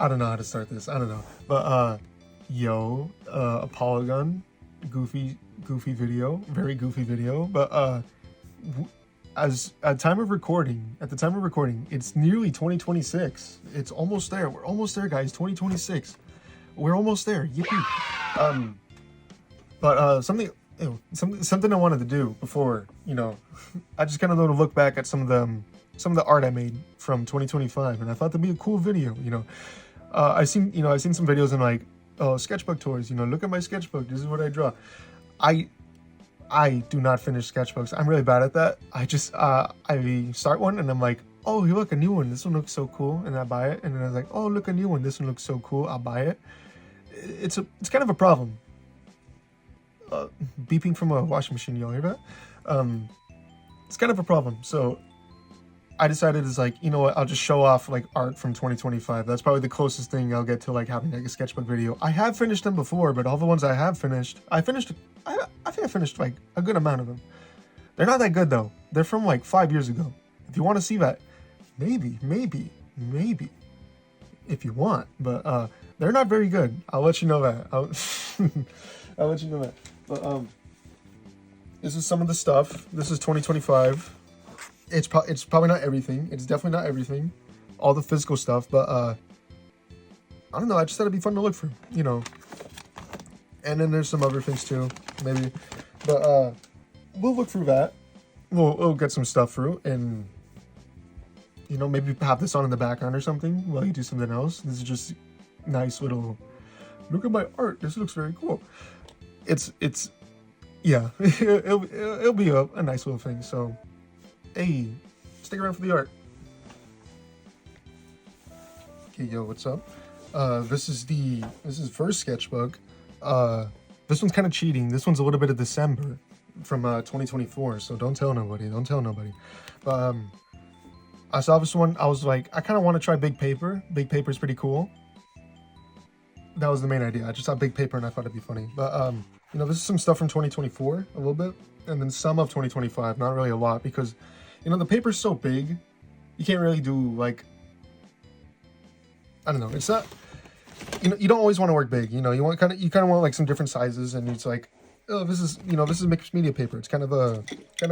I don't know how to start this. I don't know. But a polygon, goofy video, very goofy video. But as at the time of recording, it's nearly 2026. It's almost there. We're almost there, guys. 2026. We're almost there. Yippee. Something I wanted to do before, I just kind of want to look back at some of the art I made from 2025, and I thought that'd be a cool video. I've seen some videos and like, oh, sketchbook tours. Look at my sketchbook. This is what I draw. I do not finish sketchbooks. I'm really bad at that. I just I start one and I'm like, oh, look, a new one. This one looks so cool, and I buy it. And then I was like, oh, look, a new one. This one looks so cool. I'll buy it. It's kind of a problem. Beeping from a washing machine. Y'all hear that? It's kind of a problem. So I decided, it's like, you know what? I'll just show off like art from 2025. That's probably the closest thing I'll get to like having like a sketchbook video. I have finished them before, but all the ones I have finished, I think I finished like a good amount of them. They're not that good though. They're from like 5 years ago. If you want to see that, maybe, if you want, but they're not very good. I'll let you know that. I'll let you know that. But this is some of the stuff. This is 2025. It's probably not everything. It's definitely not everything. All the physical stuff, but I don't know. I just thought it'd be fun to look through, And then there's some other things too, maybe. But we'll look through that. We'll get some stuff through, and maybe have this on in the background or something while you do something else. This is just nice little. Look at my art. This looks very cool. Yeah. it'll be a nice little thing. So, hey, stick around for the art. Okay, yo, what's up? This is first sketchbook. This one's kind of cheating. This one's a little bit of December from 2024. So don't tell nobody. But I saw this one. I was like, I kind of want to try big paper. Big paper is pretty cool. That was the main idea. I just saw big paper and I thought it'd be funny. But this is some stuff from 2024, a little bit, and then some of 2025. Not really a lot because, the paper's so big, you can't really do like. I don't know. It's not. You don't always want to work big. You want kind of want like some different sizes, and it's like, oh, this is mixed media paper. It's kind of a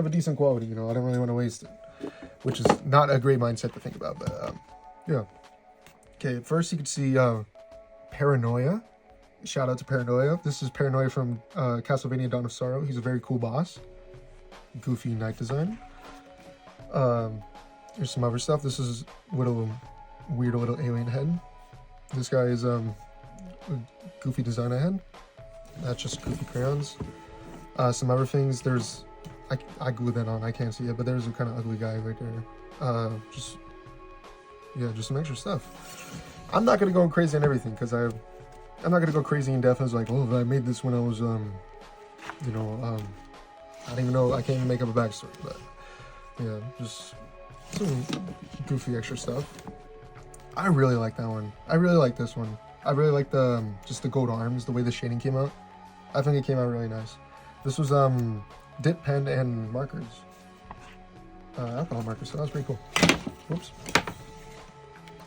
decent quality. I don't really want to waste it, which is not a great mindset to think about. But yeah. Okay, first you can see Paranoia. Shout out to Paranoia. This is Paranoia from Castlevania Dawn of Sorrow. He's a very cool boss. Goofy knight design. There's some other stuff. This is weird little alien head. This guy is a goofy design head. That's just goofy crayons. Some other things. There's I glued that on. I can't see it, but there's a kind of ugly guy right there. Just some extra stuff. I'm not gonna go crazy on everything because I'm not gonna go crazy in depth. I was like, oh, I made this when I was I don't even know. I can't even make up a backstory, but yeah, just some goofy extra stuff. I really like that one. I really like this one. I really like the just the gold arms, the way the shading came out. I think it came out really nice. This was dip pen and markers, alcohol markers. So that was pretty cool. Whoops.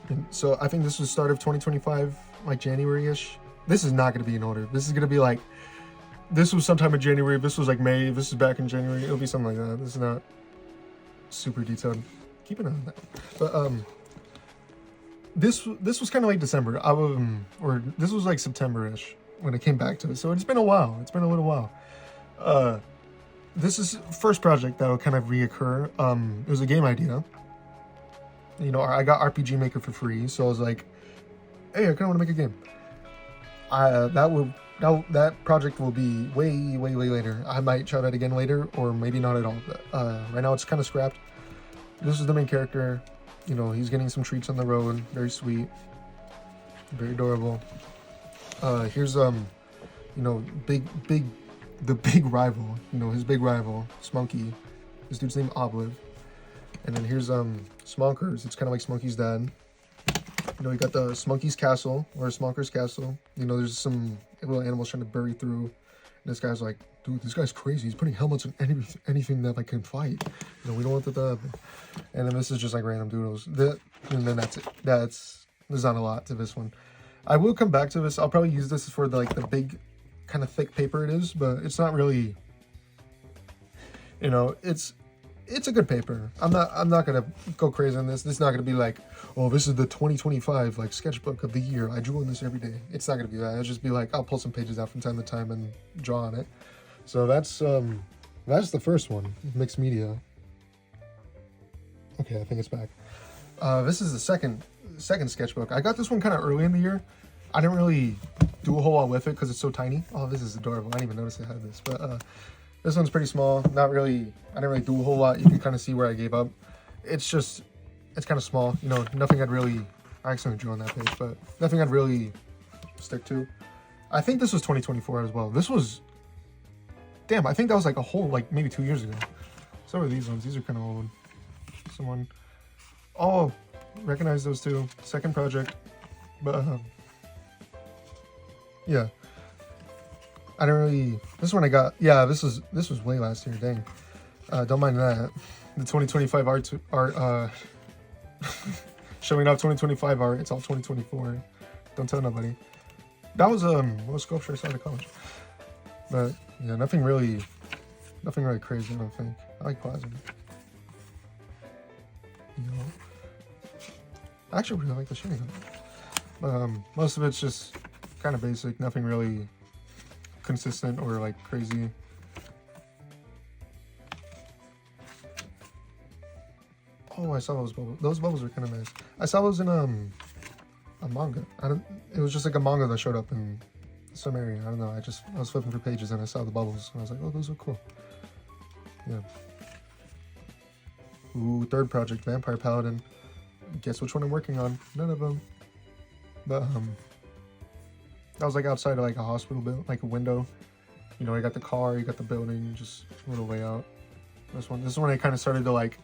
And so I think this was the start of 2025, like January-ish. This is not going to be in order. This is going to be like, this was sometime in January. This was like May. This is back in January. It'll be something like that. This is not super detailed. Keep an eye on that. But this was kind of like December. Or this was like September-ish when I came back to it. So it's been a while. It's been a little while. This is first project that will kind of reoccur. It was a game idea. I got RPG Maker for free, so I was like, hey, I kind of want to make a game. That project will be way later. I might try that again later, or maybe not at all. But right now it's kind of scrapped. This is the main character. He's getting some treats on the road. Very sweet, very adorable. Here's the big rival. His big rival, Smoky. This dude's named Olive. And then here's Smonkers. It's kind of like Smokey's dad. You got the Smokey's Castle, or Smokers Castle. There's some little animals trying to bury through. And this guy's like, dude, this guy's crazy. He's putting helmets on anything that can fight. We don't want that to happen. And then this is just like random doodles. And then that's it. That's There's not a lot to this one. I will come back to this. I'll probably use this for the, like the big kind of thick paper it is, but it's not really, you know, it's a good paper. I'm not gonna go crazy on this. This is not gonna be like, oh, this is the 2025 like sketchbook of the year. I drew on this every day. It's not gonna be that. It'll just be like, I'll pull some pages out from time to time and draw on it. So that's the first one, mixed media. Okay, I think it's back. This is the second sketchbook. I got this one kind of early in the year. I didn't really do a whole lot with it because it's so tiny. Oh, this is adorable. I didn't even notice it had this, but this one's pretty small. Not really, I didn't really do a whole lot. You can kind of see where I gave up. It's kind of small. You know, nothing I'd really, I accidentally drew on that page, but nothing I'd really stick to. I think this was 2024 as well. This was, damn, I think that was like a whole, like maybe 2 years ago. So are these ones. These are kind of old. Someone, oh, recognize those two. Second project, but yeah. I don't really, this one I got, yeah, this was way last year, dang. Don't mind that. The 2025 art, showing off 2025 art, it's all 2024. Don't tell nobody. That was, what sculpture I saw at college. But, yeah, nothing really crazy, I don't think. I like plasma. You know, I actually really like the shading of it. Most of it's just kind of basic, nothing really consistent or like crazy. Oh, I saw those bubbles. Those bubbles are kind of nice. I saw those in a manga. It was just like a manga that showed up in some area. I don't know. I was flipping through pages and I saw the bubbles and I was like, oh, those are cool. Yeah. Ooh, third project, Vampire Paladin. Guess which one I'm working on? None of them. But that was like outside of like a hospital building, like a window. You know, you got the car, you got the building, just a little way out. This one I kind of started to like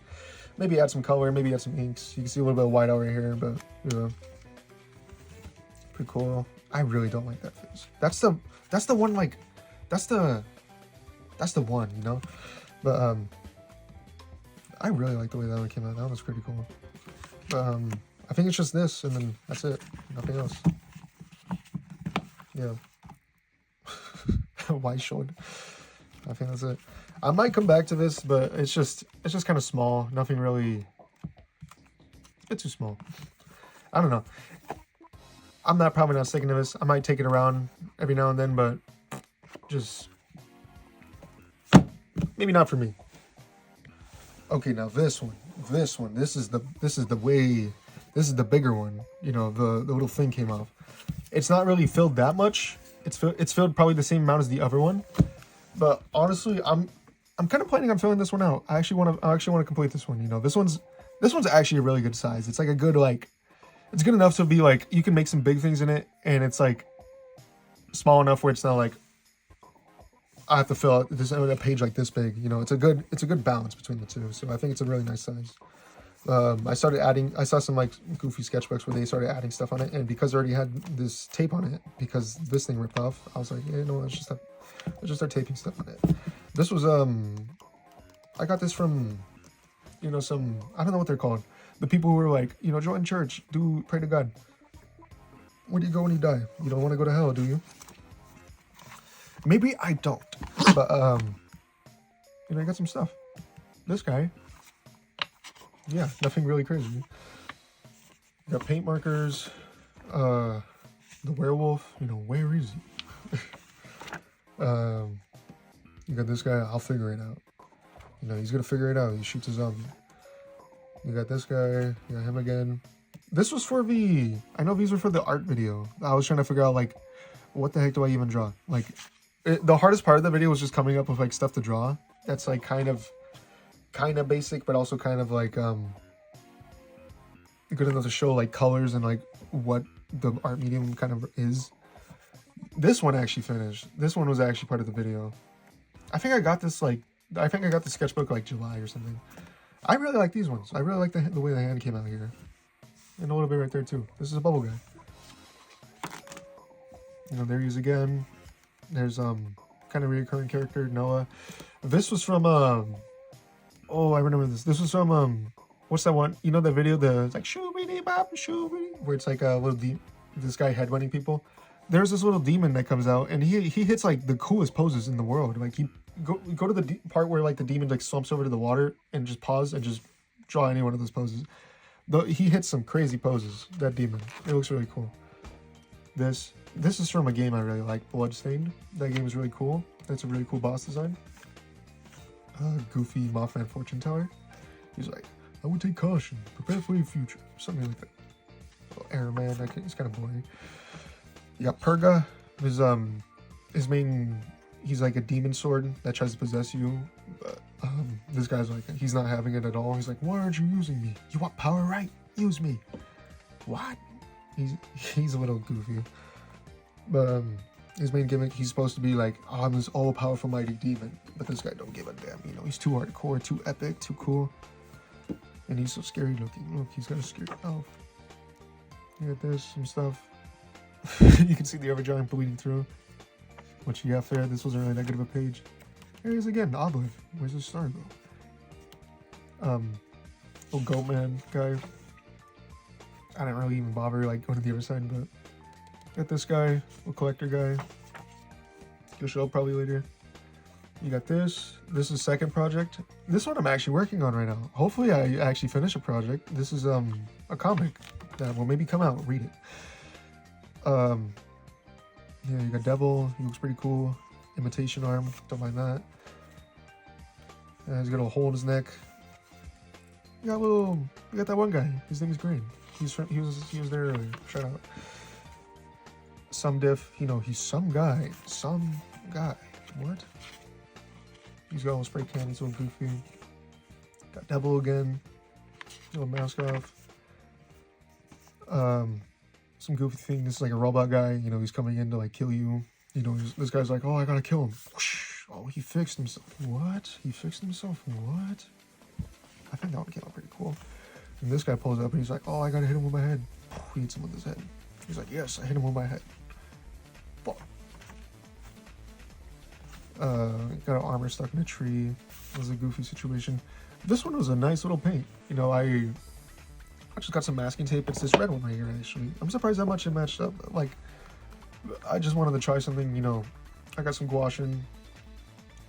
maybe add some color, maybe add some inks. You can see a little bit of white out right here, but you know, pretty cool. I really don't like that face. That's the one, like that's the one, you know. But I really like the way that one came out. That was pretty cool. But I think it's just this, and then that's it. Nothing else. Yeah. White showed. I think that's it. I might come back to this, but it's just kind of small. Nothing really. It's a bit too small. I don't know. I'm probably not sticking to this. I might take it around every now and then, but just maybe not for me. Okay, now this one. This is the bigger one. You know, the little thing came off. It's not really filled that much. It's filled probably the same amount as the other one. But honestly, I'm kind of planning on filling this one out. I actually want to complete this one. You know, this one's actually a really good size. It's like a good, like, it's good enough to be like you can make some big things in it, and it's like small enough where it's not like I have to fill out this a page like this big. You know, it's a good balance between the two. So I think it's a really nice size. I saw some like goofy sketchbooks where they started adding stuff on it, and because I already had this tape on it, because this thing ripped off, I was like, yeah, no, let's just start taping stuff on it. This was I got this from, you know, some, I don't know what they're called, the people who were like, you know, join church, pray to God. Where do you go when you die? You don't want to go to hell, do you? Maybe I don't, but you know, I got some stuff. This guy. Yeah, nothing really crazy. You got paint markers, the werewolf, you know, where is he? You got this guy, I'll figure it out. You know, he's gonna figure it out, he shoots a zombie. You got this guy, you got him again. This was for I know these were for the art video. I was trying to figure out, like, what the heck do I even draw? Like, the hardest part of the video was just coming up with, like, stuff to draw. That's, like, kind of basic, but also kind of like good enough to show like colors and like what the art medium kind of is. This one actually finished. This one was actually part of the video. I think I got the sketchbook like July or something. I really like these ones. I really like the way the hand came out here, and a little bit right there too. This is a bubble guy. You know, there he is again. There's kind of recurring character Noah. This was from oh, I remember this. This was from what's that one? You know that video? It's like shoot me where it's like a little this guy headbutting people. There's this little demon that comes out, and he hits like the coolest poses in the world. Like he go to the part where like the demon like slumps over to the water and just pause and just draw any one of those poses. Though he hits some crazy poses. That demon, it looks really cool. This is from a game I really like, Bloodstained. That game is really cool. That's a really cool boss design. Goofy Mothman Fortune Teller. He's like, I would take caution, prepare for your future, something like that. Air Man, he's kind of boring. You got Purga. His main, he's like a demon sword that tries to possess you. But this guy's like, he's not having it at all. He's like, why aren't you using me? You want power, right? Use me. What? He's a little goofy. But his main gimmick, he's supposed to be like, oh, I'm this all-powerful mighty demon. But this guy don't give a damn. You know, he's too hardcore, too epic, too cool. And he's so scary looking. Look, he's got a scary elf. You got this, some stuff. You can see the Evergiant bleeding through. What you got there? This wasn't really that good of a page. Here he is again, Olive. Where's the star though? Little goat man guy. I didn't really even bother like going to the other side, but got this guy, little collector guy. He'll show up probably later. You got this. This is second project. This one I'm actually working on right now. Hopefully I actually finish a project. This is a comic that will maybe come out. Read it. Yeah, you got Devil. He looks pretty cool. Imitation arm. Don't mind that. He's got a hole in his neck. You got that one guy. His name is Green. He was there earlier. Shout out. Some diff. You know, he's some guy. Some guy. What? He's got a little spray can. He's a little goofy. Got Devil again. Little mask off. Some goofy thing. This is like a robot guy. You know, he's coming in to like kill you. You know, this guy's like, oh, I gotta kill him. Whoosh. Oh, he fixed himself. What? He fixed himself? What? I think that one came out pretty cool. And this guy pulls up and he's like, oh, I gotta hit him with my head. He hits him with his head. He's like, yes, I hit him with my head. Fuck. Got an armor stuck in a tree. It was a goofy situation. This one was a nice little paint. You know, I just got some masking tape. It's this red one right here, actually. I'm surprised how much it matched up. Like, I just wanted to try something, you know. I got some gouache in.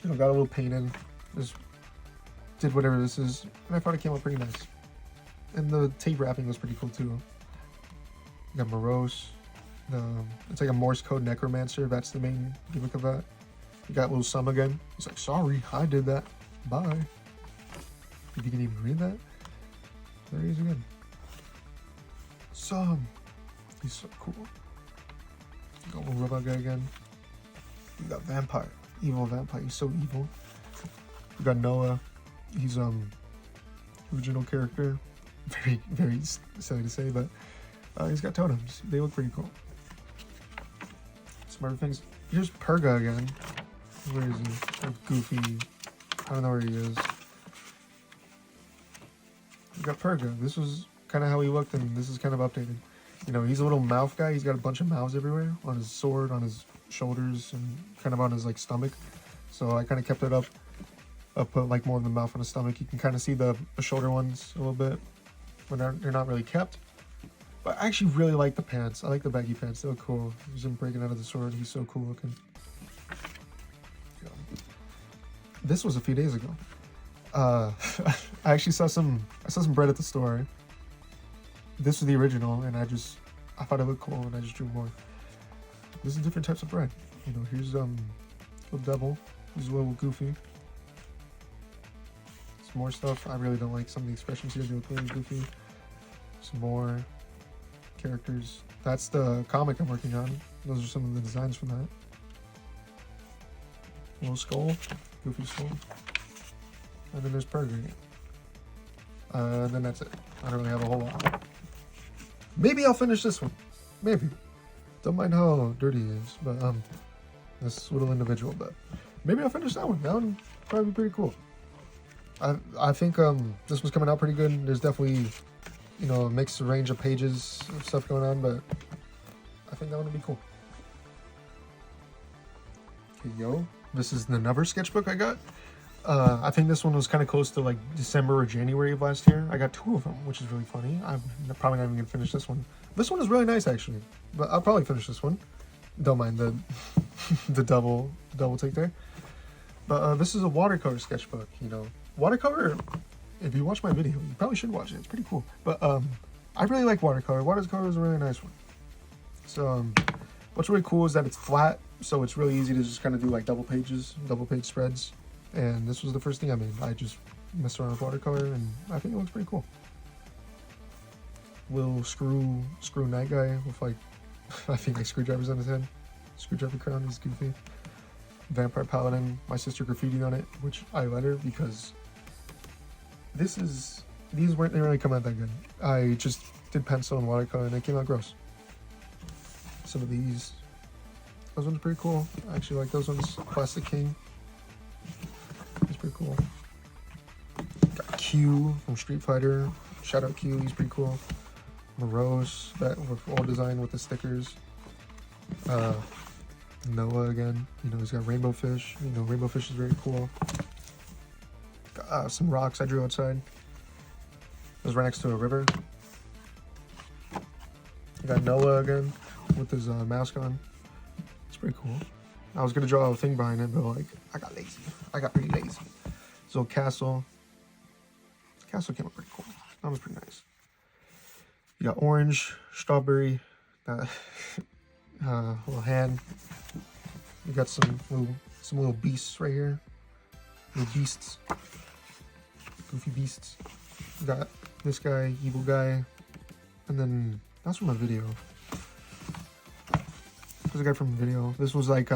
You know, got a little paint in. Just did whatever this is. And I thought it came out pretty nice. And the tape wrapping was pretty cool, too. You got Morose. It's like a Morse code necromancer. That's the main gimmick of that. You got little Sum again. He's like, sorry, I did that. Bye. If you can even read that. There he is again. Sum. He's so cool. You got little robot guy again. You got Vampire. Evil Vampire. He's so evil. You got Noah. He's original character. Very, very silly to say, but he's got totems. They look pretty cool. Some other things. Here's Purga again. Where is he? Or Goofy. I don't know where he is. We got Purga. This was kind of how he looked, and this is kind of updated. You know, he's a little mouth guy. He's got a bunch of mouths everywhere on his sword, on his shoulders, and kind of on his like stomach. So I kind of kept it up. I put like more of the mouth on his stomach. You can kind of see the shoulder ones a little bit, but they're not really kept. But I actually really like the pants. I like the baggy pants. They look cool. He's him breaking out of the sword. He's so cool looking. Yeah. This was a few days ago. I actually saw some bread at the store. This was the original, and I thought it looked cool, and I just drew more. This is different types of bread. You know, here's little Devil. He's a little goofy. Some more stuff. I really don't like some of the expressions here. They look really goofy. Some more characters. That's the comic I'm working on. Those are some of the designs from that. Little skull. Goofy skull. And then there's Purga. And then that's it. I don't really have a whole lot. Maybe I'll finish this one. Maybe. Don't mind how dirty he is, but this little individual, but maybe I'll finish that one. That one probably be pretty cool. I think this was coming out pretty good. There's definitely, you know, a mixed range of pages of stuff going on, but I think that one would be cool. Okay, yo, this is another sketchbook I got. I think this one was kind of close to like December or January of last year. I got 2 of them, which is really funny. I'm probably not even gonna finish this one. This one is really nice actually, but I'll probably finish this one. Don't mind the the double take there. But this is a watercolor sketchbook. You know, watercolor. If you watch my video, you probably should watch it. It's pretty cool. But I really like watercolor. Watercolor is a really nice one. So what's really cool is that it's flat, so it's really easy to just kind of do like double page spreads. And this was the first thing I made. I just messed around with watercolor, and I think it looks pretty cool. Little screw knight guy with like, I think like screwdrivers on his head. Screwdriver crown, he's goofy. Vampire Paladin, my sister graffitied on it, which I let her because these didn't really come out that good. I just did pencil and watercolor and they came out gross. Some of these ones are pretty cool. I actually like those ones. Plastic King. He's pretty cool. Got Q from Street Fighter. Shout out Q, he's pretty cool. Morose, that with all design with the stickers. Noah again. You know, he's got Rainbow Fish. You know, Rainbow Fish is very cool. Got, some rocks I drew outside. It was right next to a river. You got Noah again with his mask on. It's pretty cool. I was gonna draw a thing behind it, but like I got lazy. I got pretty lazy. This little castle. Castle came out pretty cool. That was pretty nice. You got orange, strawberry, that little hand. You got some little beasts right here. Little beasts. Goofy beasts. You got this guy, evil guy. And then that's from a video. There's a guy from a video. This was like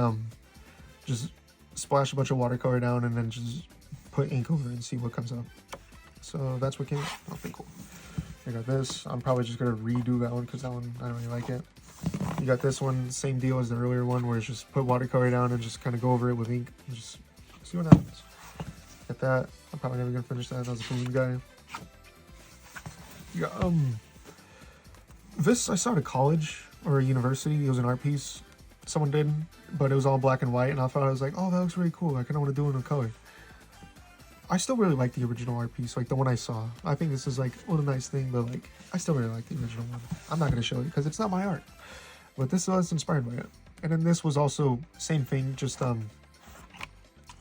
just splash a bunch of watercolor down and then just put ink over it and see what comes up. So that's what came out. Oh, pretty cool. I got this. I'm probably just gonna redo that one because that one I don't really like it. You got this one, same deal as the earlier one, where it's just put watercolor down and just kind of go over it with ink and just see what happens. Got that. I'm probably never gonna finish that. That was a balloon guy. You got this I saw at a college or a university. It was an art piece someone did, but it was all black and white, and I thought, I was like, oh, that looks really cool. I kind of want to do it in color. I still really like the original art piece, like the one I saw. I think this is like a little nice thing, but like I still really like the original one. I'm not gonna show you because it's not my art, but this was inspired by it. And then this was also same thing, just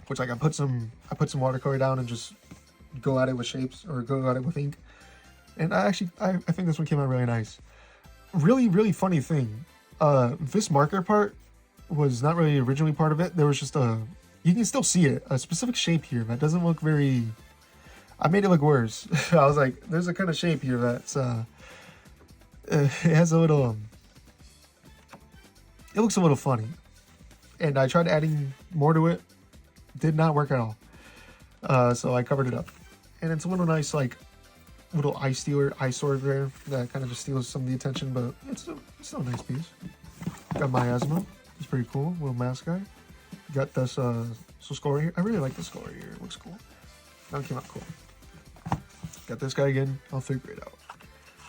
which like I put some watercolor down and just go at it with shapes or go at it with ink. And I think this one came out really nice. Really funny thing. This marker part was not really originally part of it. There was just you can still see it, a specific shape here that doesn't look very, I made it look worse. I was like, there's a kind of shape here that's, it has a little, it looks a little funny. And I tried adding more to it, did not work at all. So I covered it up. And it's a little nice, like, little eyesore there that kind of just steals some of the attention, but it's still a nice piece. Got Miasma, it's pretty cool, little mask guy. Got this skull right here. I really like the skull right here. It looks cool. That came out cool. Got this guy again. I'll figure it out.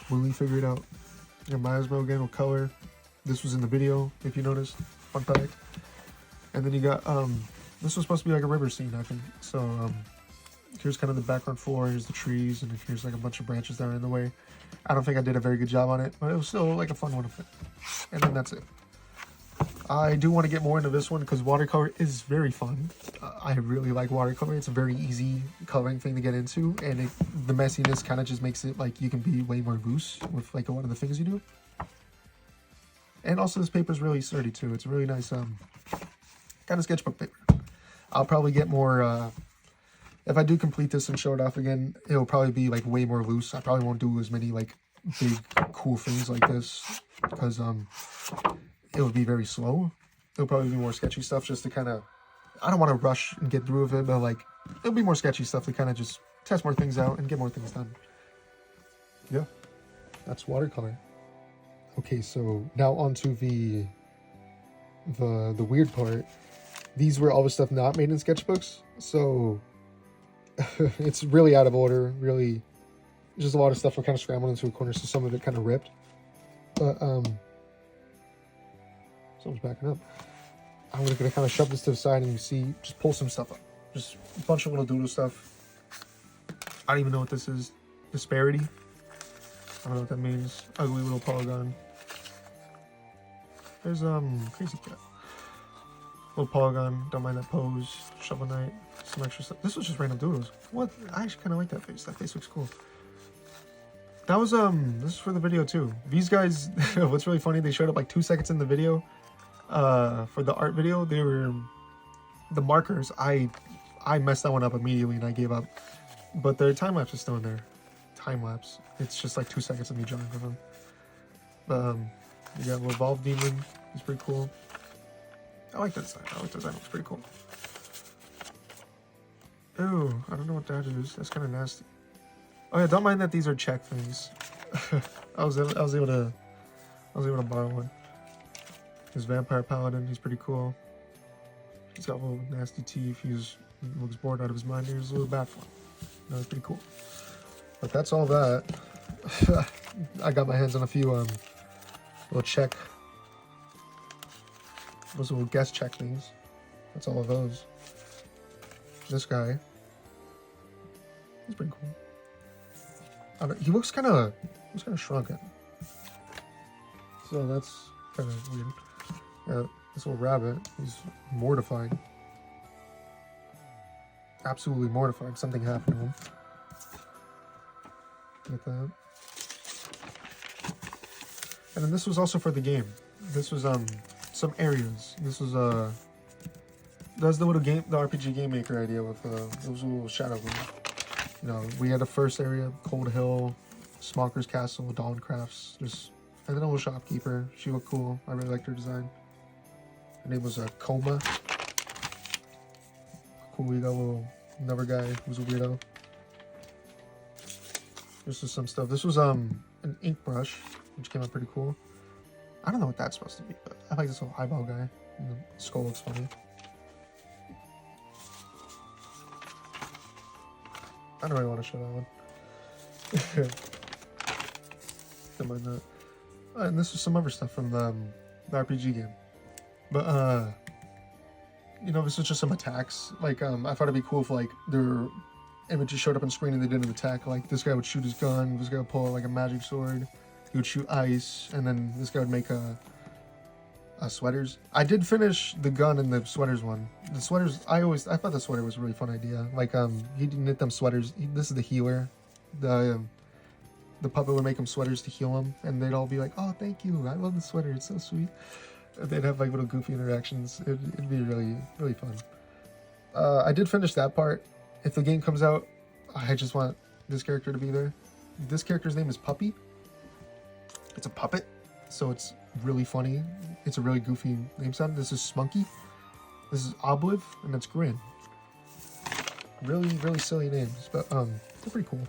When we figure it out. Got Miasma again with color. This was in the video, if you noticed. Fun fact. And then you got this was supposed to be like a river scene, I think. So here's kind of the background floor. Here's the trees, and here's like a bunch of branches that are in the way. I don't think I did a very good job on it, but it was still like a fun one to fit. And then that's it. I do want to get more into this one because watercolor is very fun. I really like watercolor. It's a very easy coloring thing to get into, and the messiness kind of just makes it like you can be way more loose with like a lot of the things you do. And also this paper is really sturdy too. It's a really nice kind of sketchbook paper. I'll probably get more, if I do complete this and show it off again, it'll probably be like way more loose. I probably won't do as many like big cool things like this because it would be very slow. It'll probably be more sketchy stuff just to kind of, I don't want to rush and get through with it, but like, it'll be more sketchy stuff to kind of just test more things out and get more things done. Yeah, that's watercolor. Okay, so now onto the weird part. These were all the stuff not made in sketchbooks, so it's really out of order, really, just a lot of stuff were kind of scrambled into a corner, so some of it kind of ripped. But, someone's backing up. I'm just gonna kind of shove this to the side and you see, just pull some stuff up. Just a bunch of little doodle stuff. I don't even know what this is. Disparity. I don't know what that means. Ugly little polygon. There's Crazy Cat. Little polygon. Don't mind that pose. Shovel Knight. Some extra stuff. This was just random doodles. What? I actually kind of like that face. That face looks cool. That was this is for the video too. These guys, what's really funny, they showed up like 2 seconds in the video. For the art video, they were the markers. I messed that one up immediately and I gave up. But their time lapse is still in there. Time lapse. It's just like 2 seconds of me drawing for them. You got Evolved Demon. He's pretty cool. I like that design. I like that design. It's pretty cool. Ew, I don't know what that is. That's kind of nasty. Oh yeah, don't mind that these are check things. I was able to borrow one. His Vampire Paladin, he's pretty cool. He's got little nasty teeth. He looks bored out of his mind. Here's a little bat one. No, it's pretty cool. But that's all that. I got my hands on a few little check. Those little guest check things. That's all of those. This guy. He's pretty cool. He looks kind of shrunken. So that's kind of weird. Yeah, this little rabbit, he's mortified. Absolutely mortified. Something happened to him. Like that. And then this was also for the game. This was some areas. This was that's the little game, the RPG Game Maker idea with it was a little shadow room. You know, we had the first area, Cold Hill, Smocker's Castle, Dawn Crafts, and then a little shopkeeper. She looked cool. I really liked her design. Her name was Coma. Cool, we got another guy who's a weirdo. This is some stuff. This was an ink brush, which came out pretty cool. I don't know what that's supposed to be, but I like this little eyeball guy. And the skull looks funny. I don't really want to show that one. Don't mind that. And this was some other stuff from the RPG game. But, you know, this was just some attacks. Like, I thought it'd be cool if, like, their images showed up on screen and they did an attack. Like, this guy would shoot his gun, this guy would pull out, like, a magic sword, he would shoot ice, and then this guy would make sweaters. I did finish the gun and the sweaters one. The sweaters, I thought the sweater was a really fun idea. Like, he didn't knit them sweaters. This is the healer. The puppet would make them sweaters to heal them, and they'd all be like, "Oh, thank you. I love the sweater. It's so sweet." They'd have like little goofy interactions. It'd be really, really fun. I did finish that part. If the game comes out, I just want this character to be there. This character's name is Puppy. It's a puppet, so it's really funny. It's a really goofy name sound. This is Spunky. This is Obliv, and that's Grin. Really, really silly names, but they're pretty cool.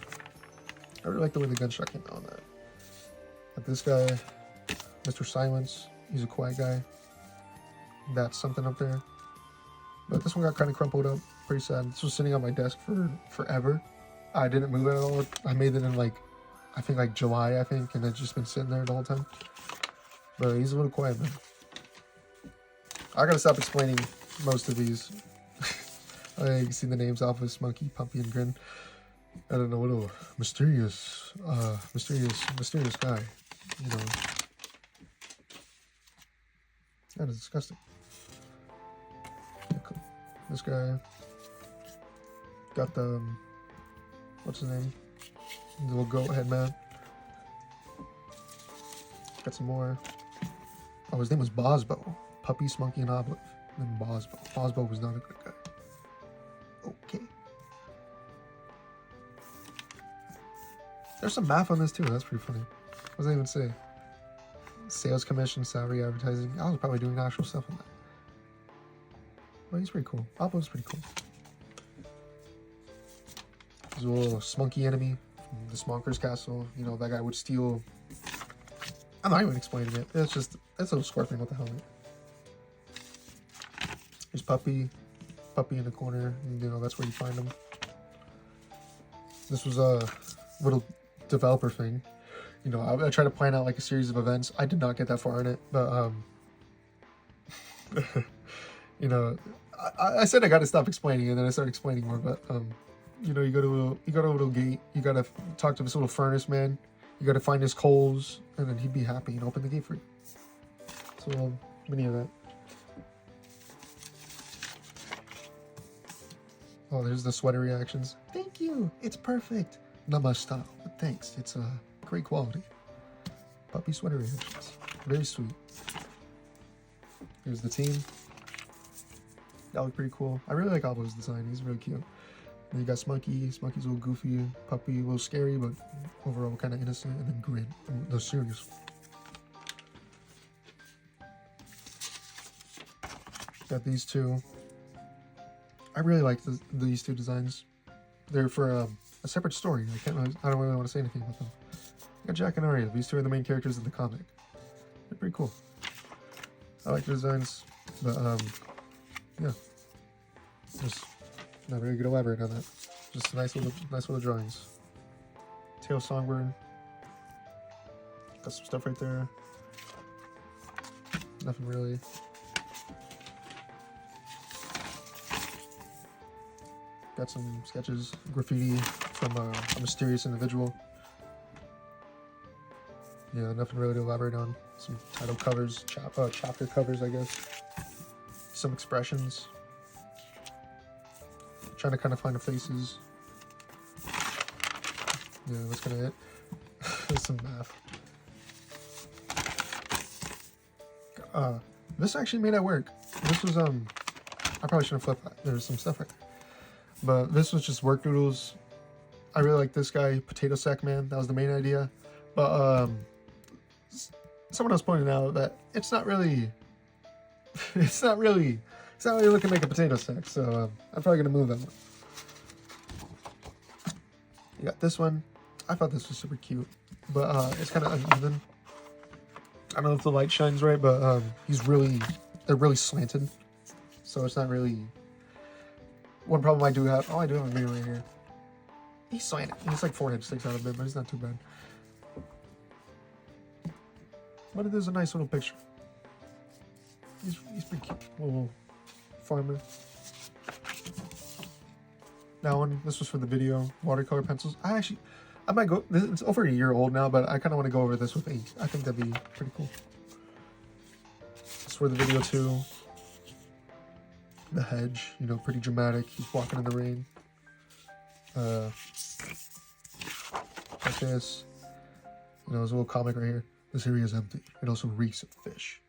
I really like the way the gunshot came out on that. Like this guy, Mr. Silence. He's a quiet guy. That's something up there. But this one got kind of crumpled up. Pretty sad. This was sitting on my desk for forever. I didn't move it at all. I made it in like, I think like July, and it's just been sitting there the whole time. But he's a little quiet, man. I gotta stop explaining most of these. You can see the names: Alpha, Monkey, Puppy, and Grin. I don't know, what a mysterious guy. You know, that is disgusting. This guy got the what's his name? The little goat head man. Got some more. Oh, his name was Bosbo. Puppy, Smonkey, and Obliv. And then Bosbo. Bosbo was not a good guy. Okay. There's some math on this too. That's pretty funny. What does that even say? Sales commission, salary, advertising. I was probably doing actual stuff on that. Well, he's pretty cool. Obliv's pretty cool. There's a little Smonkey enemy from the Smocker's Castle. You know, that guy would steal. I'm not even explaining it. It's just, that's a little scorpion with the helmet. There's Puppy in the corner. And, you know, that's where you find him. This was a little developer thing. You know, I tried to plan out like a series of events. I did not get that far in it, but you know, I said I got to stop explaining, and then I started explaining more. But you know, you go to a little gate. You gotta talk to this little furnace man. You gotta find his coals, and then he'd be happy and open the gate for you. So many of that. Oh, there's the sweater reactions. Thank you. It's perfect. Not my style, but thanks. It's great quality. Puppy sweater reactions. Very sweet. Here's the team. That looked pretty cool. I really like Albo's design. He's really cute. And you got Smokey. Smokey's a little goofy, puppy, a little scary, but overall kind of innocent. And then Grin, the serious. Got these two. I really like these two designs. They're for a separate story. I don't really want to say anything about them. I got Jack and Arya. These two are the main characters of the comic. They're pretty cool. I like the designs, but yeah, just not very good to elaborate on that. Just nice little drawings. Tail Songbird. Got some stuff right there. Nothing really. Got some sketches, graffiti from a mysterious individual. Yeah, nothing really to elaborate on. Some title covers, chapter covers, I guess. Some expressions. Trying to kind of find the faces. Yeah, that's kind of it. There's some math. This actually made it work. This was, I probably shouldn't flip that. There's some stuff right there. But this was just work doodles. I really like this guy, Potato Sack Man. That was the main idea. But, someone else pointed out that it's not really looking like a potato sack, so I'm probably gonna move that one. You got this one. I thought this was super cute, but it's kind of uneven. I don't know if the light shines right, but they're really slanted, so it's not really. One problem I do have. Oh, I do have a mirror right here. He's slanted. He's like 4 inches sticks out of it, but he's not too bad. But it is a nice little picture. He's pretty cute. Little farmer. That one, this was for the video. Watercolor pencils. I might go. It's over a year old now, but I kind of want to go over this with ink. I think that'd be pretty cool. It's for the video too. The hedge, you know, pretty dramatic. He's walking in the rain. Like this. You know, there's a little comic right here. This area is empty. It also reeks of fish.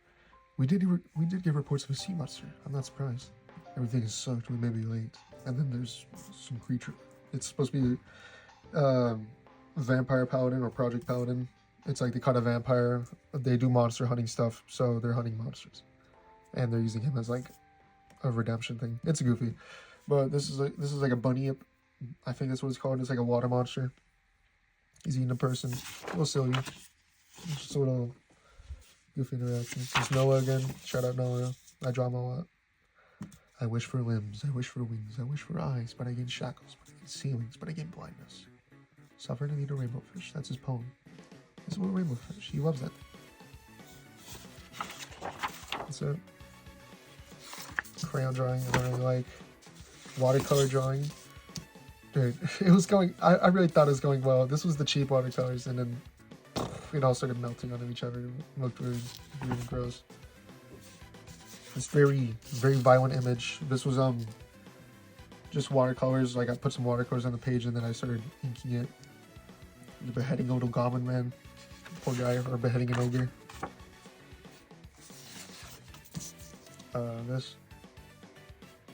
We did get reports of a sea monster. I'm not surprised. Everything is soaked. We may be late. And then there's some creature. It's supposed to be Vampire Paladin or Project Paladin. It's like they caught a vampire. They do monster hunting stuff, so they're hunting monsters, and they're using him as like a redemption thing. It's goofy, but this is like a bunny. I think that's what it's called. It's like a water monster. He's eating a person. A little silly. Just a little goofy interaction. There's Noah again. Shout out Noah. I draw him a lot. I wish for limbs. I wish for wings. I wish for eyes, but I gain shackles. But I gain ceilings, but I gain blindness. Suffer to eat a rainbow fish. That's his poem. He's a little rainbow fish. He loves that. That's it. Crayon drawing, I don't really like. Watercolor drawing. Dude, it was going, I really thought it was going well. This was the cheap watercolors, and then it all started melting onto each other. It looked weird and gross. It's very violent image. This was just watercolors. Like I put some watercolors on the page and then I started inking it. The beheading a little goblin man. Poor guy, or beheading an ogre.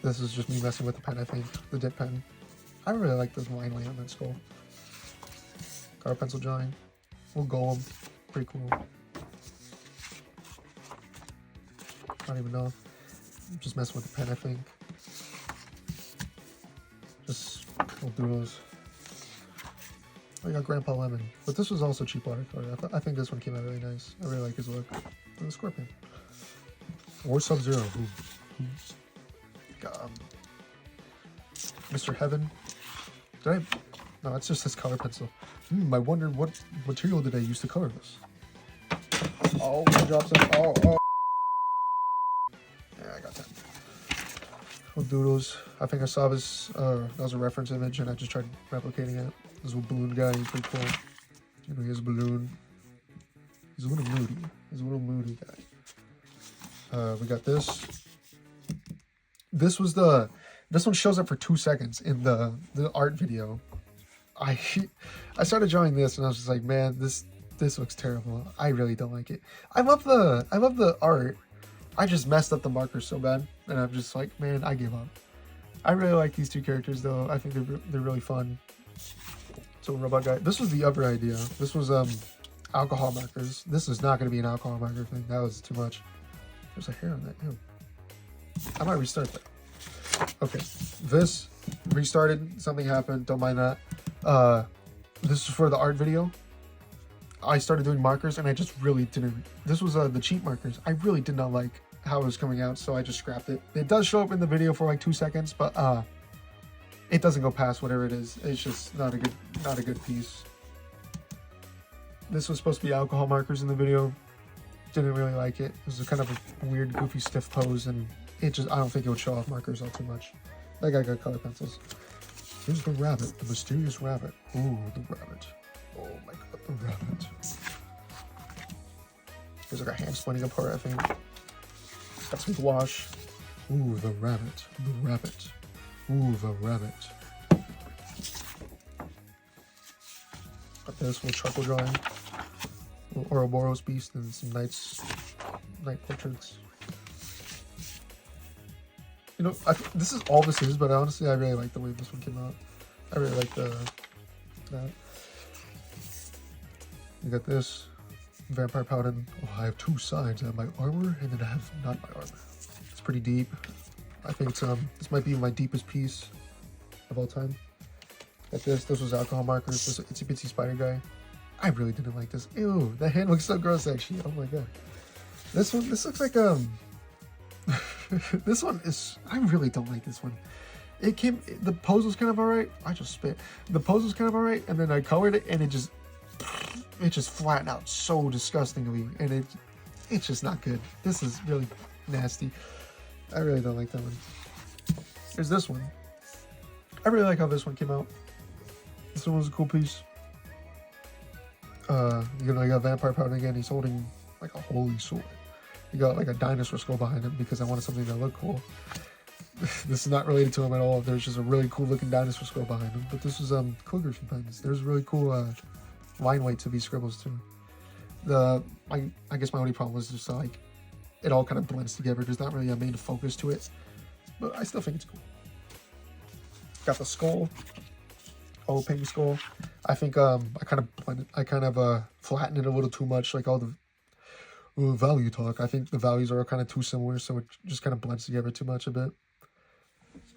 This is just me messing with the pen, I think. The dip pen. I really like this line on that skull. Got a pencil drawing. Little golem. Pretty cool. I don't even know. Just messing with the pen, I think. Just little doodles. I got Grandpa Lemon. But this was also cheap watercolor. I think this one came out really nice. I really like his look. And the Scorpion. Or Sub-Zero. Mr. Heaven. Did I? No, it's just his color pencil. I wonder what material did I use to color this? Oh, I dropped some. Oh. Yeah, I got that. with doodles. I think I saw this, that was a reference image, and I just tried replicating it. This little balloon guy, he's pretty cool. You know, he has a balloon. He's a little moody. He's a little moody guy. We got this. This one shows up for 2 seconds in the art video. I started drawing this, and I was just like, man, this looks terrible. I really don't like it. I love the art. I just messed up the markers so bad, and I'm just like, man, I give up. I really like these two characters though. I think they're really fun. So robot guy. This was the other idea. This was alcohol markers. This is not going to be an alcohol marker thing. That was too much. There's a hair on that. Ew. I might restart that. Okay, this restarted. Something happened. Don't mind that. This is for the art video. I started doing markers, and I just really didn't. This was the cheap markers. I really did not like how it was coming out, so I just scrapped it. It does show up in the video for like 2 seconds, but it doesn't go past whatever it is. It's just not a good piece. This was supposed to be alcohol markers in the video. Didn't really like it. It was a kind of a weird, goofy, stiff pose, and I don't think it would show off markers all too much. That guy got color pencils. Here's the rabbit, the mysterious rabbit. Ooh, the rabbit. Oh my god, the rabbit. There's like a hand splitting apart, I think. Got some wash. Ooh, the rabbit. The rabbit. Ooh, the rabbit. Got this little charcoal drawing. Little Ouroboros beast and some night portraits. You know, this is all this is, but honestly, I really like the way this one came out. I really like that. You got this vampire paladin. Oh, I have 2 sides. I have my armor, and then I have not my armor. It's pretty deep. I think it's this might be my deepest piece of all time. Got this. This was alcohol markers. This itsy bitsy spider guy. I really didn't like this. Ew, that hand looks so gross. Actually, oh my god. This one. This looks like this one is. I really don't like this one. It came. The pose was kind of alright. I just spit. The pose was kind of alright, and then I colored it, and it just flattened out so disgustingly, and it's just not good. This is really nasty. I really don't like that one. There's this one. I really like how this one came out. This one was a cool piece. You know, you got Vampire Paladin again. He's holding like a holy sword. You got like a dinosaur skull behind him because I wanted something that looked cool. This is not related to him at all. There's just a really cool looking dinosaur skull behind him. But this was calligraphy pens. There's really cool line weights of these scribbles too. I guess my only problem was just like it all kind of blends together. There's not really a main focus to it, but I still think it's cool. Got the skull, oil painting skull. I think I kind of flattened it a little too much, like all the value talk. I think the values are kind of too similar, so it just kind of blends together too much a bit.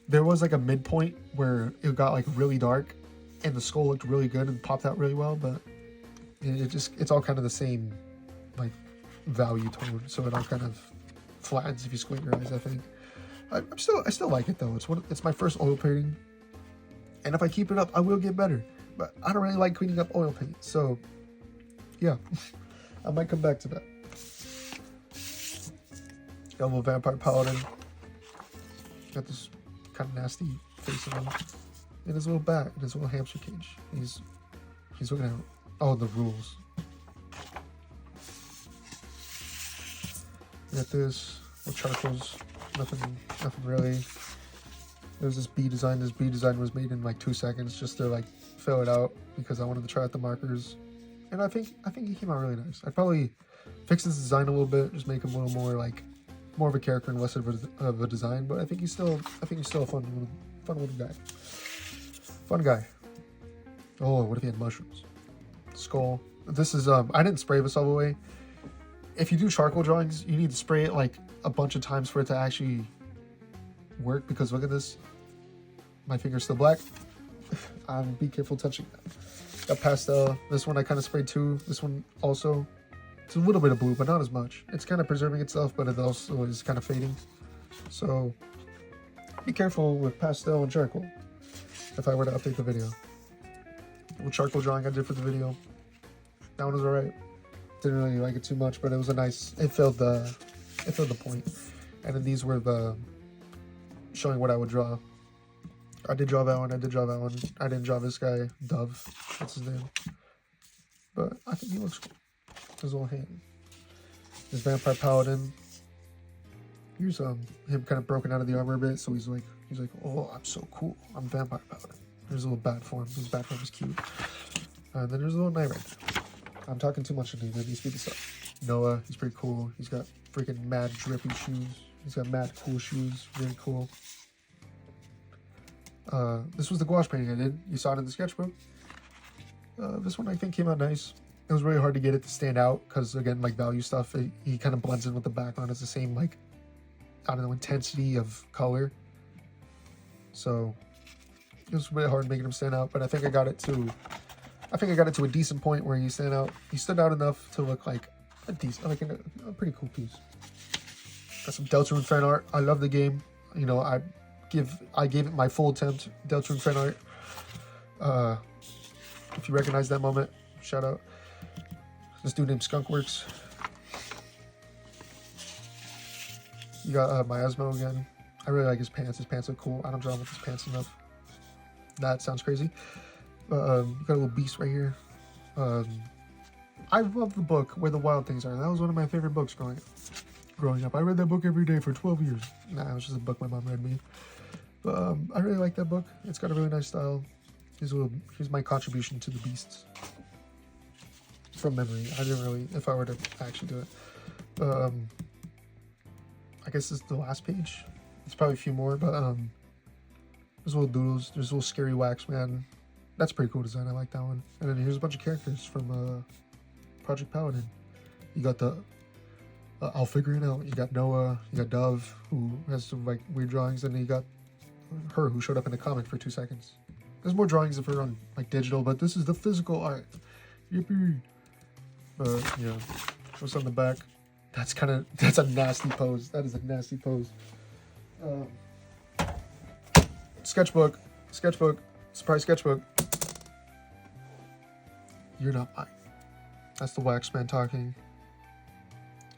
There was like a midpoint where it got like really dark, and the skull looked really good and popped out really well, but it's all kind of the same like value tone, so it all kind of flattens if you squint your eyes. I think I still like it though. It's my first oil painting, and if I keep it up, I will get better. But I don't really like cleaning up oil paint, so yeah, I might come back to that. Got a little vampire paladin. Got this kind of nasty face on him, and his little bat, and his little hamster cage. He's looking at the rules. Got this with charcoals. Nothing really. There's this bee design. This bee design was made in like 2 seconds just to like fill it out because I wanted to try out the markers, and I think he came out really nice. I'd probably fix his design a little bit, just make him a little more of a character and less of a design. But I think he's still a fun little guy. Fun guy. Oh, what if he had mushrooms? Skull. This is I didn't spray this all the way. If you do charcoal drawings, you need to spray it like a bunch of times for it to actually work, because look at this. My finger's still black. Be careful touching that. Got pastel. This one I kind of sprayed too. This one also. It's a little bit of blue, but not as much. It's kind of preserving itself, but it also is kind of fading. So be careful with pastel and charcoal if I were to update the video. A little charcoal drawing I did for the video. That one was alright. Didn't really like it too much, but it was it filled the point. And then these were the showing what I would draw. I did draw that one. I did draw that one. I didn't draw this guy, Dove. That's his name. But I think he looks cool. His little hand. His Vampire Paladin. Here's him kind of broken out of the armor a bit. So he's like, oh, I'm so cool. I'm Vampire Paladin. There's a little bat form. His bat form is cute. And then there's a little knight right there. I'm talking too much into him. He speed this up. Noah, he's pretty cool. He's got freaking mad drippy shoes. He's got mad cool shoes. Very cool. This was the gouache painting I did. You saw it in the sketchbook. This one I think came out nice. It was really hard to get it to stand out because, again, like value stuff, he kind of blends in with the background. It's the same, like, I don't know, intensity of color. So it was really hard making him stand out, but I think I got it to a decent point where he stood out enough to look like a decent, like a pretty cool piece. Got some Deltarune fan art. I love the game. You know, I gave it my full attempt. Deltarune fan art. If you recognize that moment, shout out. This dude named Skunkworks. You got Miasmo again. I really like his pants. His pants are cool. I don't draw with his pants enough. That sounds crazy. You got a little beast right here. I love the book Where the Wild Things Are. That was one of my favorite books growing up. I read that book every day for 12 years. Nah, it was just a book my mom read me. But I really like that book. It's got a really nice style. Here's my contribution to the beasts. From memory. I didn't really, if I were to actually do it. I guess this is the last page. It's probably a few more, but there's little doodles. There's a little scary wax man. That's pretty cool design. I like that one. And then here's a bunch of characters from Project Paladin. You got the I'll figure it out. You got Noah. You got Dove, who has some like weird drawings, and then you got her, who showed up in the comic for 2 seconds. There's more drawings of her on like digital, but this is the physical art. Yippee! Yeah. What's on the back? That's a nasty pose. That is a nasty pose. Sketchbook. Surprise sketchbook. You're not mine. That's the wax man talking.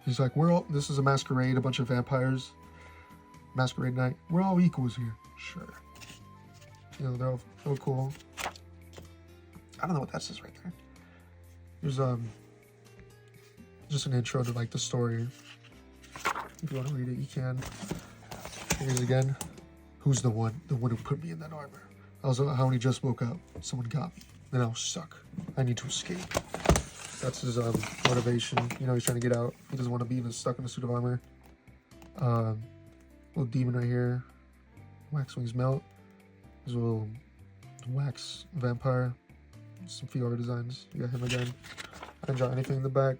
He's like, this is a masquerade, a bunch of vampires. Masquerade night. We're all equals here. Sure. You know, they're all cool. I don't know what that says right there. There's just an intro to like the story. If you want to read it, you can. Here's again. Who's the one who put me in that armor? I only just woke up. Someone got me. Then I'll suck. I need to escape. That's his motivation. You know, he's trying to get out. He doesn't want to be stuck in a suit of armor. Little demon right here. Wax wings melt. There's a little wax vampire. Some Fiora designs. You got him again. I didn't draw anything in the back.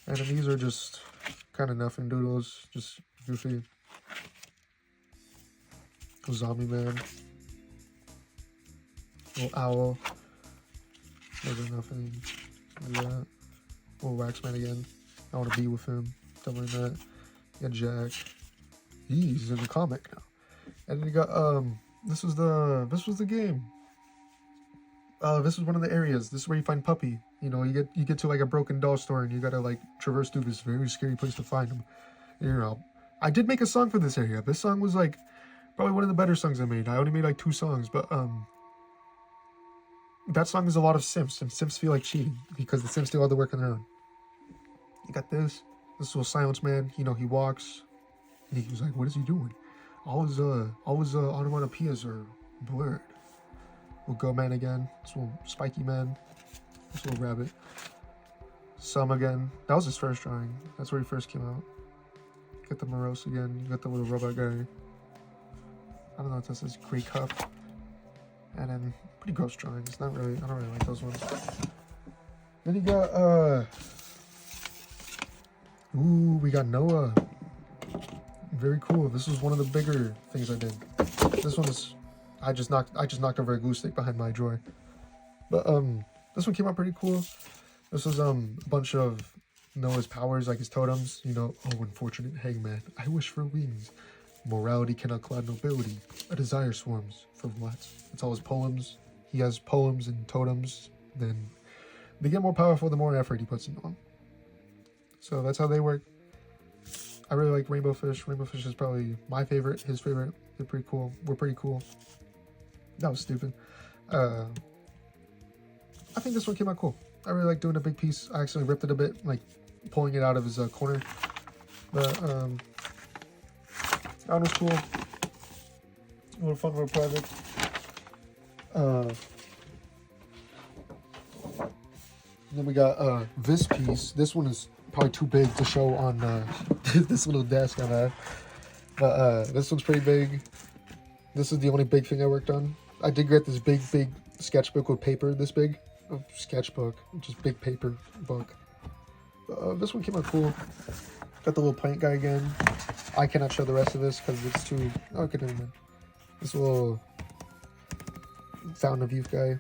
And then these are just kind of nothing doodles. Just goofy. Zombie man. Little owl. There's nothing. Like that. Little wax man again. I want to be with him. Something like that. You got Jack. He's in the comic now. And then you got this was the game. This is one of the areas. This is where you find Puppy. You know, you get to like a broken doll store and you gotta like traverse through this very scary place to find him. You know, I did make a song for this area. This song was like probably one of the better songs I made. I only made like 2 songs, but that song is a lot of simps, and simps feel like cheating because the simps do all the work on their own. You got this little silence man. You know, he walks and he was like, what is he doing? All his onomatopoeias are blurred. Little go man again. This little spiky man. This little rabbit. Some again. That was his first drawing. That's where he first came out. You got the morose again. You got the little robot guy. I don't know what this is. Great cup. And then pretty gross drawings. I don't really like those ones. Then you got we got Noah. Very cool. This was one of the bigger things I did. This one's I just knocked over a glue stick behind my drawer. But this one came out pretty cool. This was a bunch of Noah's powers, like his totems. You know, oh, unfortunate hangman, I wish for wings. Morality cannot cloud nobility. A desire swarms. For what? It's all his poems. He has poems and totems. Then they get more powerful the more effort he puts into them. So that's how they work. I really like Rainbow Fish. Rainbow Fish is probably my favorite, his favorite. They're pretty cool. We're pretty cool. That was stupid. I think this one came out cool. I really like doing a big piece. I actually ripped it a bit, like pulling it out of his corner. But that one was cool. A little fun little project. Then we got this piece. This one is probably too big to show on this little desk I have. But this one's pretty big. This is the only big thing I worked on. I did get this big sketchbook with paper this big. Oh, sketchbook, just big paper book. This one came out cool. Got the little plant guy again. I cannot show the rest of this because it's too... Okay, never mind. This little Fountain of Youth guy.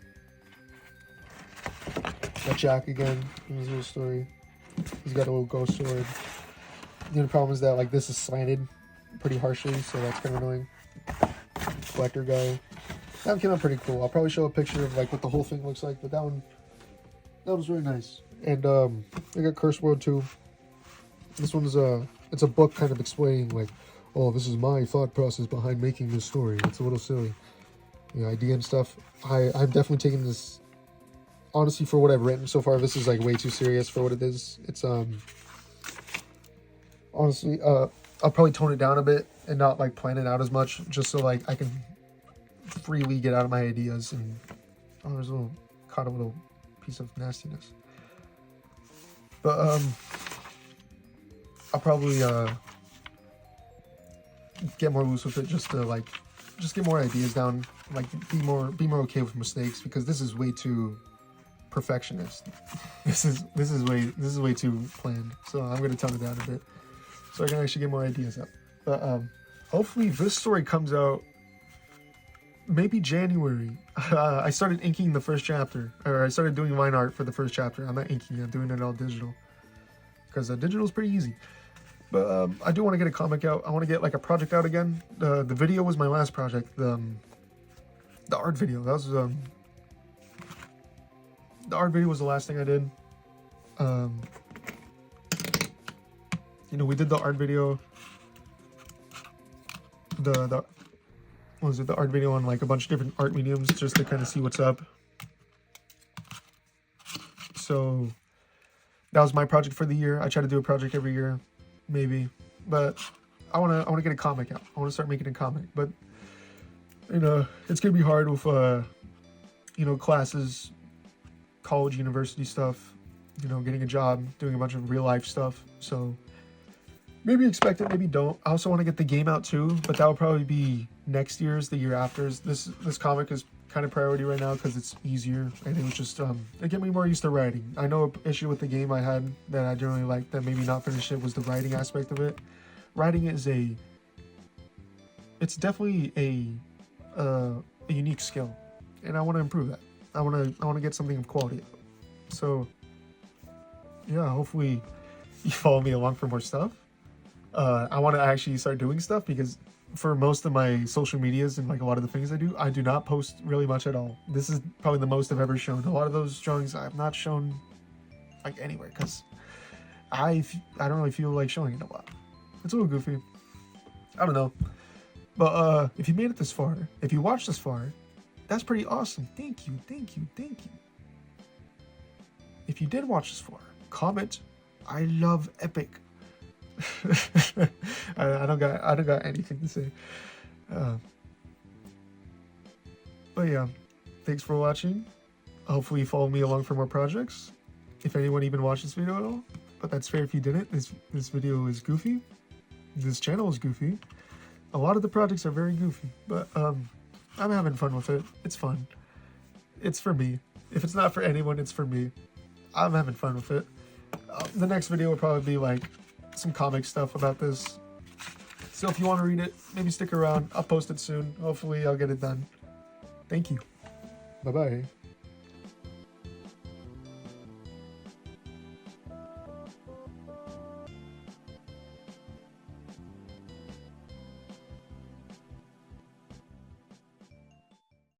Got Jack again in his little story. He's got a little ghost sword. The only problem is that like this is slanted pretty harshly, so that's kind of annoying. Collector guy. That one came out pretty cool. I'll probably show a picture of like what the whole thing looks like, but that was really nice. And I got Curse World too. This one's it's a book kind of explaining like, oh, this is my thought process behind making this story. It's a little silly, you know, idea and stuff. I'm definitely taking this honestly for what I've written so far. This is like way too serious for what it is. It's honestly I'll probably tone it down a bit and not like plan it out as much, just so like I can freely get out of my ideas. And oh, there's a little caught a little piece of nastiness, but I'll probably get more loose with it, just to like get more ideas down, like be more okay with mistakes, because this is way too perfectionist. This is way too planned. So I'm gonna tone it down a bit so I can actually get more ideas up. But hopefully this story comes out maybe January. I started inking the first chapter, or I started doing line art for the first chapter. I'm not inking, I'm doing it all digital, because digital is pretty easy. But I do want to get a comic out. I want to get like a project out again. The video was my last project. The art video. That was the art video was the last thing I did. You know, we did the art video. What was it? The art video on like a bunch of different art mediums, just to kind of see what's up. So that was my project for the year. I try to do a project every year, maybe, but I wanna get a comic out. I wanna start making a comic, but you know, it's gonna be hard with you know, classes, college, university stuff, you know, getting a job, doing a bunch of real life stuff. So maybe expect it, maybe don't. I also want to get the game out too, but that will probably be next year's, the year after's. This comic is kind of priority right now because it's easier, and it was just it get me more used to writing. I know an issue with the game I had that I generally liked that maybe not finish it was the writing aspect of it. Writing is it's definitely a unique skill, and I want to improve that. I want to get something of quality. So yeah, hopefully you follow me along for more stuff. I want to actually start doing stuff, because for most of my social medias and like a lot of the things I do not post really much at all. This is probably the most I've ever shown. A lot of those drawings I've not shown like anywhere, because I don't really feel like showing it a lot. It's a little goofy. I don't know. But if you made it this far, if you watched this far, that's pretty awesome. Thank you. If you did watch this far, comment, I love epic. I don't got anything to say. But yeah, thanks for watching. Hopefully you follow me along for more projects, if anyone even watched this video at all. But that's fair if you didn't. This video is goofy. This channel is goofy. A lot of the projects are very goofy, but I'm having fun with it. It's fun. It's for me. If it's not for anyone, it's for me. I'm having fun with it. The next video will probably be like some comic stuff about this. So if you want to read it, maybe stick around. I'll post it soon. Hopefully I'll get it done. Thank you. Bye-bye.